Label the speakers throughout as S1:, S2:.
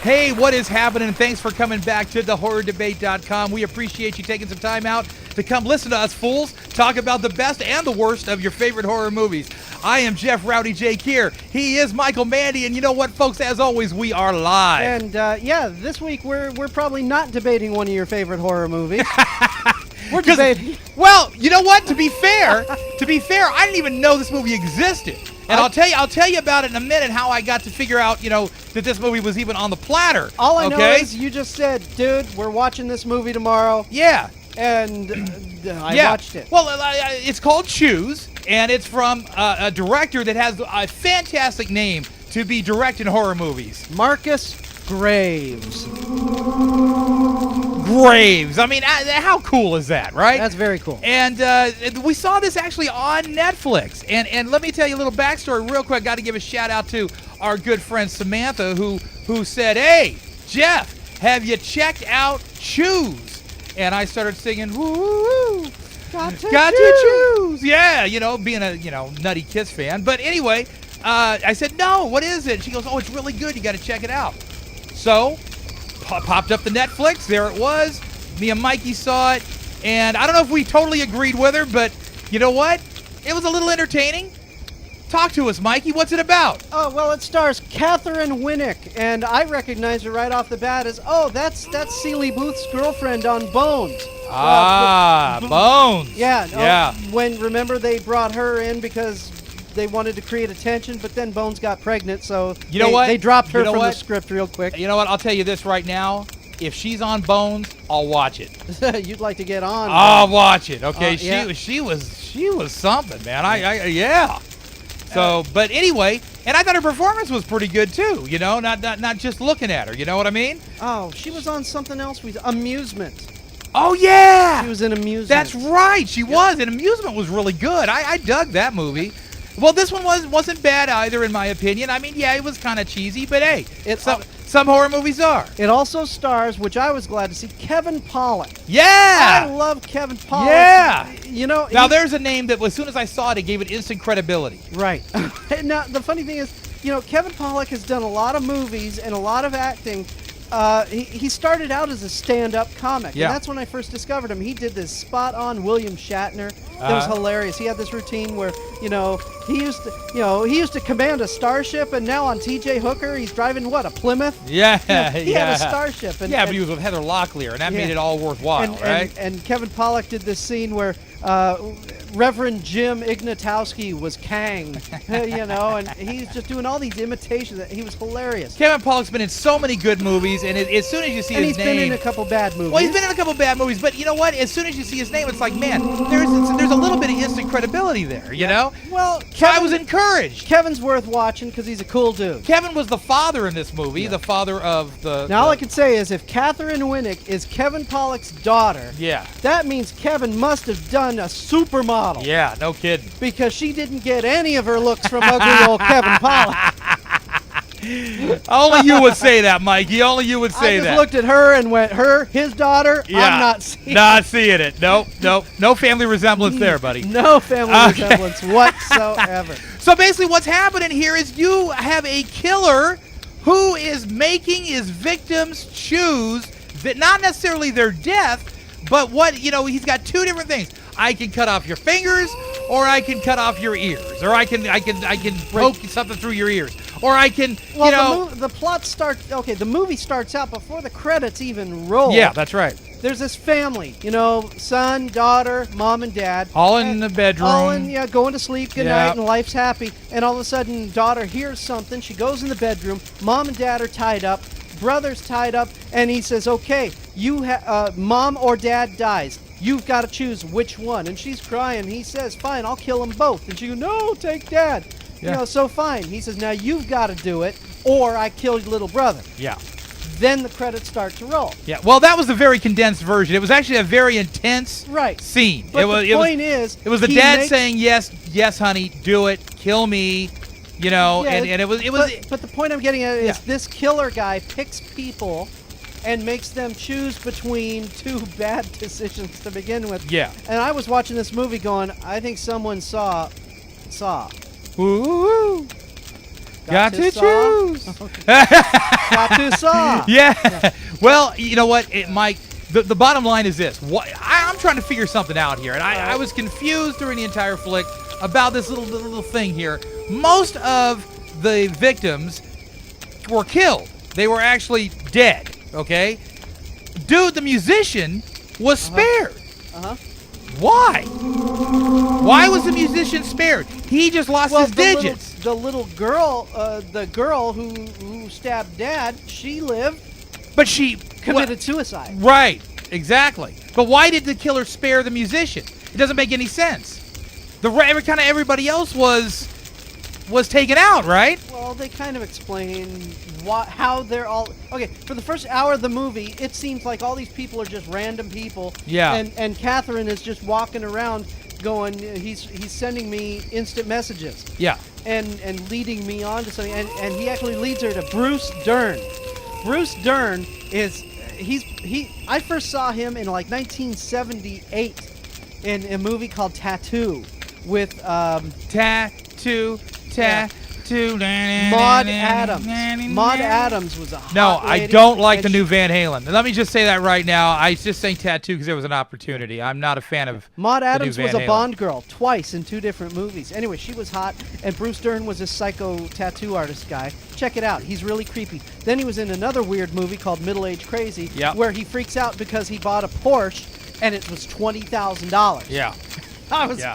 S1: Hey, what is happening? Thanks for coming back to thehorrordebate.com. We appreciate you taking some time out to come listen to us fools talk about the best and the worst of your favorite horror movies. I am Jeff Rowdy Jake here. He is Michael Mandy, and you know what, folks? As always, we are live.
S2: And this week we're probably not debating one of your favorite horror movies. We're debating.
S1: Well, you know what? To be fair, I didn't even know this movie existed. And I'll tell you about it in a minute, how I got to figure out, that this movie was even on the platter.
S2: All I know is you just said, dude, we're watching this movie tomorrow.
S1: Yeah.
S2: And I watched it.
S1: Well, it's called Choose, and it's from a director that has a fantastic name to be directing horror movies.
S2: Marcus Graves.
S1: I mean, how cool is that, right?
S2: That's very cool.
S1: And we saw this actually on Netflix. And let me tell you a little backstory real quick. Got to give a shout out to our good friend Samantha, who said, "Hey, Jeff, have you checked out Choose?" And I started singing, "Woo, got to choose." Yeah, being a Nutty Kiss fan. But anyway, I said, "No, what is it?" She goes, "Oh, it's really good. You got to check it out." So popped up the Netflix. There it was. Me and Mikey saw it, and I don't know if we totally agreed with her, but you know what? It was a little entertaining. Talk to us, Mikey. What's it about?
S2: Oh, well, it stars Catherine Winnick, and I recognize her right off the bat as, that's Celie Booth's girlfriend on Bones.
S1: Bones.
S2: Yeah. Remember they brought her in because they wanted to create attention, but then Bones got pregnant, so they dropped her from the script real quick.
S1: You know what? I'll tell you this right now. If she's on Bones, I'll watch it.
S2: You'd like to get on.
S1: I'll watch it. Okay,
S2: yeah.
S1: she was something, man. Yeah. So, but anyway, and I thought her performance was pretty good too. Not just looking at her. You know what I mean?
S2: Oh, she was on something else. Amusement.
S1: Oh yeah.
S2: She was in Amusement.
S1: That's right. She was. And Amusement was really good. I dug that movie. Well, this one wasn't bad either, in my opinion. I mean, yeah, it was kind of cheesy, but hey, some horror movies are.
S2: It also stars, which I was glad to see, Kevin Pollak.
S1: Yeah!
S2: I love Kevin Pollak.
S1: Yeah! Now, there's a name that, as soon as I saw it, it gave it instant credibility.
S2: Right. Now, the funny thing is, Kevin Pollak has done a lot of movies and a lot of acting. He started out as a stand-up comic, and that's when I first discovered him. He did this spot-on William Shatner. That was hilarious. He had this routine where, he used to command a starship, and now on T.J. Hooker, he's driving a Plymouth?
S1: Yeah,
S2: he had a starship.
S1: But he was with Heather Locklear, and that made it all worthwhile, right?
S2: And Kevin Pollak did this scene where Reverend Jim Ignatowski was Kang, and he's just doing all these imitations. He was hilarious.
S1: Kevin Pollak's been in so many good movies, and as soon as you see his name...
S2: And he's been in a couple bad movies.
S1: Well, he's been in a couple bad movies, but you know what? As soon as you see his name, it's like, man, there's a little bit of instant credibility there, you know?
S2: Well,
S1: I was encouraged.
S2: Kevin's worth watching because he's a cool dude.
S1: Kevin was the father in this movie, the father of the...
S2: Now, all I can say is if Catherine Winnick is Kevin Pollak's daughter, that means Kevin must have done a supermodel.
S1: Yeah, no kidding.
S2: Because she didn't get any of her looks from ugly old Kevin Pollak.
S1: Only you would say that, Mikey. Only you would say that.
S2: I just looked at her and went, his daughter?
S1: Yeah.
S2: I'm not seeing it.
S1: Not seeing it. Nope. No family resemblance there, buddy.
S2: No family resemblance whatsoever.
S1: So basically what's happening here is you have a killer who is making his victims choose that not necessarily their death, but he's got two different things. I can cut off your fingers, or I can cut off your ears, or I can poke something through your ears, or I can,
S2: the plot starts. Okay, the movie starts out before the credits even roll.
S1: Yeah, that's right.
S2: There's this family, son, daughter, mom, and dad.
S1: All in the bedroom.
S2: All going to sleep, good night, and life's happy. And all of a sudden, daughter hears something. She goes in the bedroom. Mom and dad are tied up. Brother's tied up, and he says, "Okay, mom or dad dies. You've got to choose which one." And she's crying. He says, "Fine, I'll kill them both." And she goes, "No, take dad."
S1: Yeah.
S2: So fine. He says, "Now you've got to do it, or I kill your little brother."
S1: Yeah.
S2: Then the credits start to roll.
S1: Yeah. Well, that was a very condensed version. It was actually a very intense scene.
S2: But the point is,
S1: it was the dad saying, "Yes, honey, do it, kill me." And it was.
S2: But the point I'm getting at is this killer guy picks people and makes them choose between two bad decisions to begin with.
S1: Yeah.
S2: And I was watching this movie going, I think someone saw.
S1: Ooh. Got to choose.
S2: Got to saw.
S1: Yeah. Well, you know what, Mike? The bottom line is this. I'm trying to figure something out here, and I was confused during the entire flick about this little thing here. Most of the victims were killed. They were actually dead, okay? Dude, the musician, was spared. Why? Why was the musician spared? He just lost his digits.
S2: The little girl, the girl who stabbed Dad, she lived.
S1: But she
S2: committed suicide.
S1: Right, exactly. But why did the killer spare the musician? It doesn't make any sense. Everybody else was taken out, right?
S2: Well, they kind of explain how they're all okay. For the first hour of the movie, it seems like all these people are just random people.
S1: Yeah.
S2: And Catherine is just walking around, going, he's sending me instant messages.
S1: Yeah.
S2: And leading me on to something. And he actually leads her to Bruce Dern. Bruce Dern is I first saw him in like 1978 in a movie called Tattoo with
S1: Tattoo.
S2: Maud Adams. Maud Adams was a hot
S1: I
S2: lady,
S1: don't like the new Van Halen. Let me just say that right now. I just saying Tattoo because there was an opportunity. I'm not a fan of
S2: Maud Adams
S1: the new
S2: was
S1: Van
S2: a
S1: Halen.
S2: Bond girl twice in 2 different movies. Anyway, she was hot, and Bruce Dern was a psycho tattoo artist guy. Check it out. He's really creepy. Then he was in another weird movie called Middle Age Crazy, where he freaks out because he bought a Porsche, and it was $20,000.
S1: Yeah.
S2: I wish a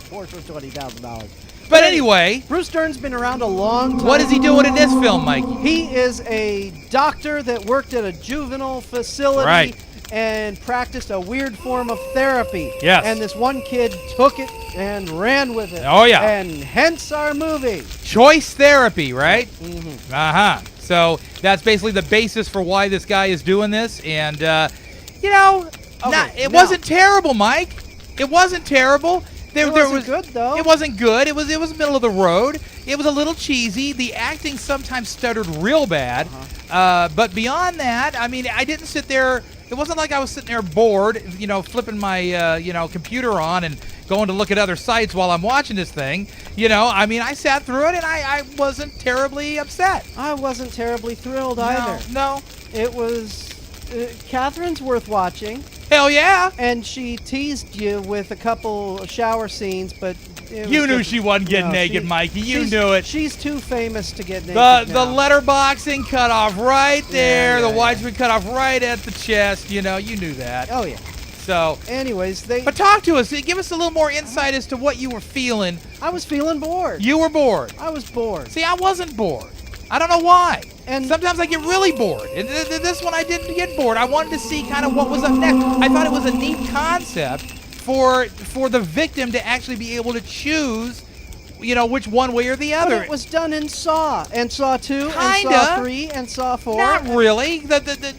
S2: Porsche was $20,000.
S1: But anyway,
S2: Bruce Dern's been around a long time.
S1: What is he doing in this film, Mikey?
S2: He is a doctor that worked at a juvenile facility and practiced a weird form of therapy.
S1: Yes.
S2: And this one kid took it and ran with it.
S1: Oh, yeah.
S2: And hence our movie.
S1: Choice therapy, right?
S2: Mm-hmm.
S1: So that's basically the basis for why this guy is doing this. And, it wasn't terrible, Mike. It wasn't terrible.
S2: It wasn't good, though.
S1: It wasn't good. It was middle of the road. It was a little cheesy. The acting sometimes stuttered real bad. But beyond that, I mean, I didn't sit there. It wasn't like I was sitting there bored, flipping my, computer on and going to look at other sites while I'm watching this thing. I mean, I sat through it and I wasn't terribly upset.
S2: I wasn't terribly thrilled either.
S1: No.
S2: It was... Catherine's worth watching.
S1: Hell yeah.
S2: And she teased you with a couple shower scenes, but...
S1: You knew she wasn't getting naked, Mikey. You knew it.
S2: She's too famous to get naked
S1: The letterboxing cut off right there.
S2: Yeah,
S1: the widescreen cut off right at the chest. You knew that.
S2: Oh, yeah.
S1: So...
S2: Anyways,
S1: But talk to us. Give us a little more insight as to what you were feeling.
S2: I was feeling bored.
S1: You were bored.
S2: I was bored.
S1: See, I wasn't bored. I don't know why.
S2: And
S1: sometimes I get really bored. And this one I didn't get bored. I wanted to see kind of what was up next. I thought it was a neat concept for the victim to actually be able to choose, which one way or the other.
S2: But it was done in Saw, and Saw 2,
S1: Kinda.
S2: and Saw 3, and Saw 4.
S1: Not really.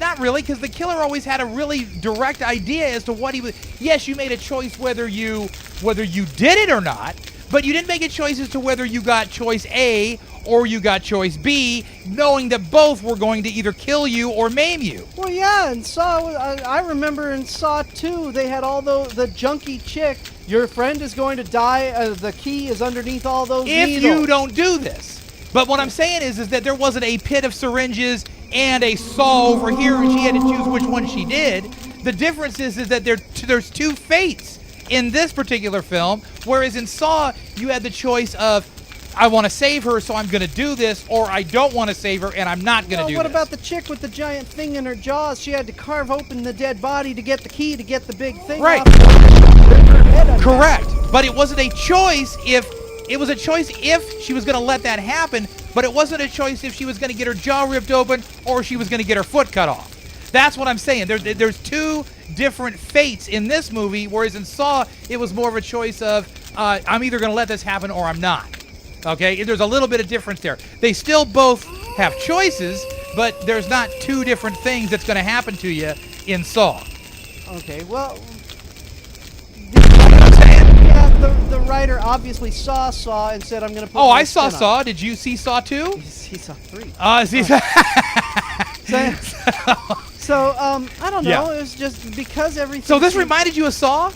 S1: Not really, because the killer always had a really direct idea as to what he was. Yes, you made a choice whether you did it or not, but you didn't make a choice as to whether you got choice A or you got choice B, knowing that both were going to either kill you or maim you.
S2: Well, yeah, and Saw, I remember in Saw 2, they had all the junky chick, your friend is going to die, the key is underneath all those needles.
S1: If you don't do this. But what I'm saying is that there wasn't a pit of syringes and a saw over here, and she had to choose which one she did. The difference is that there's 2 fates in this particular film, whereas in Saw, you had the choice of, I want to save her, so I'm going to do this, or I don't want to save her, and I'm not going to do this.
S2: What about the chick with the giant thing in her jaws? She had to carve open the dead body to get the key to get the big thing
S1: right.
S2: off.
S1: Correct. But it wasn't a choice if she was going to let that happen, but it wasn't a choice if she was going to get her jaw ripped open or she was going to get her foot cut off. That's what I'm saying. There's 2 different fates in this movie, whereas in Saw, it was more of a choice of, I'm either going to let this happen or I'm not. Okay, there's a little bit of difference there. They still both have choices, but there's not 2 different things that's going to happen to you in Saw.
S2: Okay, well,
S1: Yeah,
S2: the writer obviously saw Saw and said, I'm going to put
S1: I saw Saw. Did you see Saw 2?
S2: He saw 3. So, I don't know.
S1: Yeah.
S2: It was just because everything...
S1: So this reminded you of Saw?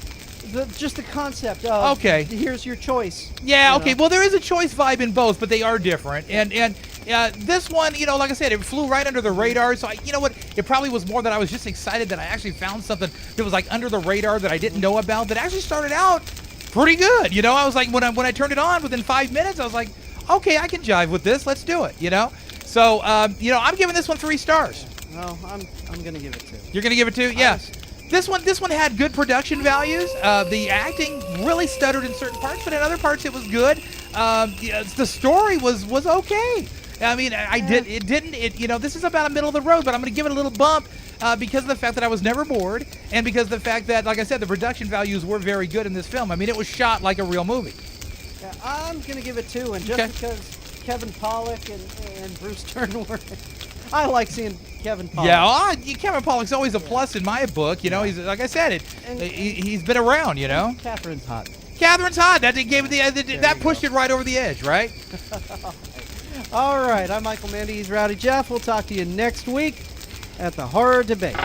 S2: Just the concept of,
S1: okay,
S2: here's your choice.
S1: Yeah, okay. Well, there is a choice vibe in both, but they are different. And This one, like I said, it flew right under the radar. So, you know what? It probably was more that I was just excited that I actually found something that was like under the radar that I didn't know about that actually started out pretty good. I was like, when I turned it on within 5 minutes, I was like, okay, I can jive with this. Let's do it. So, I'm giving this one 3 stars.
S2: No, I'm gonna give it 2.
S1: You're gonna give it 2? Yeah. This one had good production values. The acting really stuttered in certain parts, but in other parts it was good. The story was okay. I mean, this is about a middle of the road, but I'm going to give it a little bump because of the fact that I was never bored and because of the fact that, like I said, the production values were very good in this film. I mean, it was shot like a real movie.
S2: Yeah, I'm going to give it 2, and just because Kevin Pollak and Bruce Dern were... I like seeing Kevin Pollak.
S1: Yeah, Kevin Pollak's always a plus in my book. He's, like I said, he's been around,
S2: Catherine's hot.
S1: Catherine's hot. That pushed it right over the edge, right?
S2: All right, I'm Michael Mandy. He's Rowdy Jeff. We'll talk to you next week at the Horror Debate.